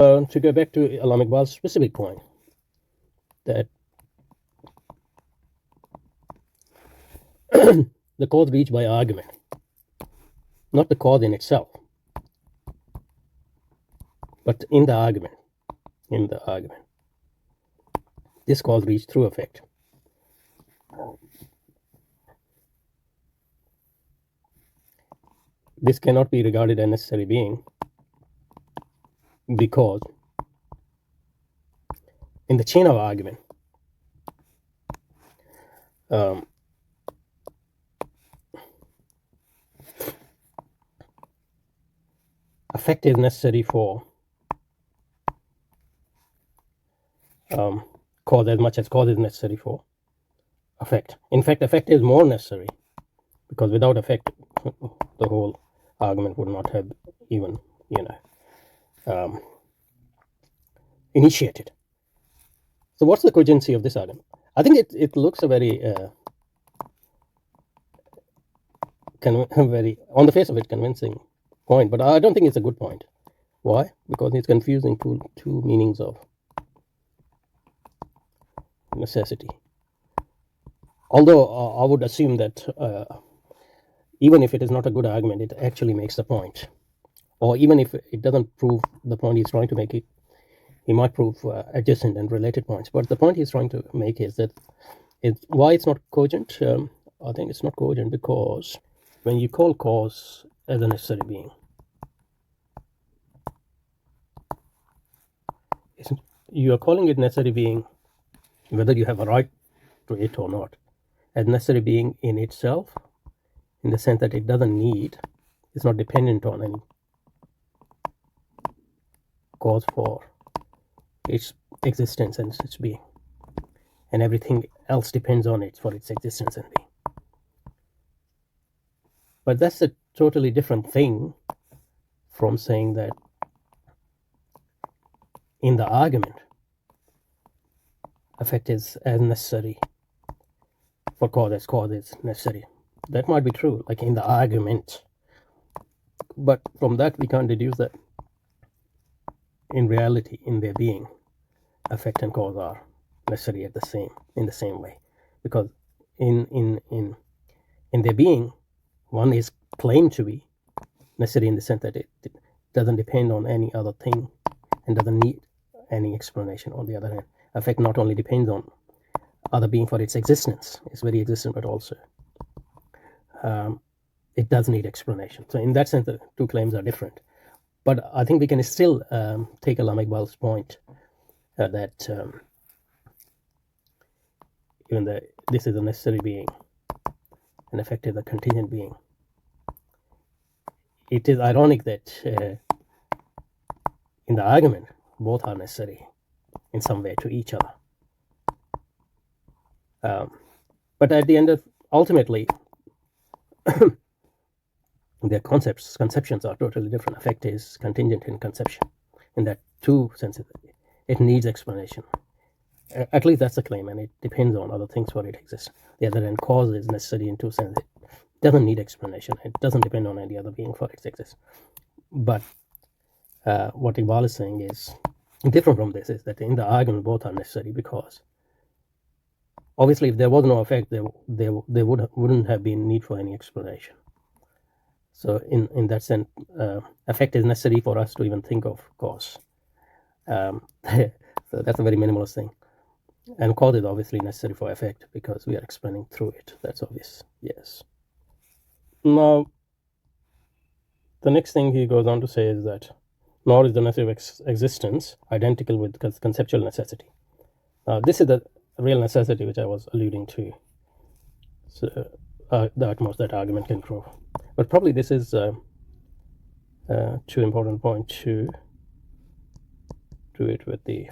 To go back to Iqbal's specific point, that the cause reached by argument, not the cause in itself, but in the argument, this cause reached through effect. This cannot be regarded as necessary being, because in the chain of argument, effect is necessary for cause as much as cause is necessary for effect. In fact, effect is more necessary, because without effect, the whole argument would not have even, initiated. So what's the cogency of this argument? I think it looks a very, very, on the face of it, convincing point, but I don't think it's a good point. Why? Because it's confusing two meanings of necessity. Although I would assume that even if it is not a good argument, it actually makes the point. Or even if it doesn't prove the point he's trying to make, he might prove adjacent and related points. But the point he's trying to make is that why it's not cogent. I think it's not cogent because when you call cause as a necessary being, you are calling it necessary being whether you have a right to it or not, as necessary being in itself, in the sense that it doesn't need, it's not dependent on any cause for its existence and its being, and everything else depends on it for its existence and being. But that's a totally different thing from saying that in the argument, effect is as necessary for cause as cause is necessary. That might be true, like in the argument, but from that we can't deduce that in reality, in their being, effect and cause are necessary in the same way, because in their being, one is claimed to be necessary in the sense that it doesn't depend on any other thing and doesn't need any explanation. On the other hand, effect not only depends on other being for its existence, it's very existent, but also it does need explanation. So in that sense, the two claims are different. But I think we can still take Iqbal's point that even though this is a necessary being and effect is a contingent being, it is ironic that in the argument, both are necessary in some way to each other. But at the end of, ultimately, their conceptions are totally different. Effect is contingent in conception, in that two senses. It needs explanation. At least that's the claim, and it depends on other things for it exists. The other end, cause is necessary in two senses. It doesn't need explanation. It doesn't depend on any other being for its existence. But what Iqbal is saying is different from this, is that in the argument both are necessary, because obviously if there was no effect, there wouldn't have been need for any explanation. So in that sense, effect is necessary for us to even think of cause. So that's a very minimalist thing. And cause is obviously necessary for effect because we are explaining through it. That's obvious. Yes. Now, the next thing he goes on to say is that nor is the necessary existence identical with conceptual necessity. This is the real necessity which I was alluding to. So the utmost that argument can prove. But probably this is too important point to do it with the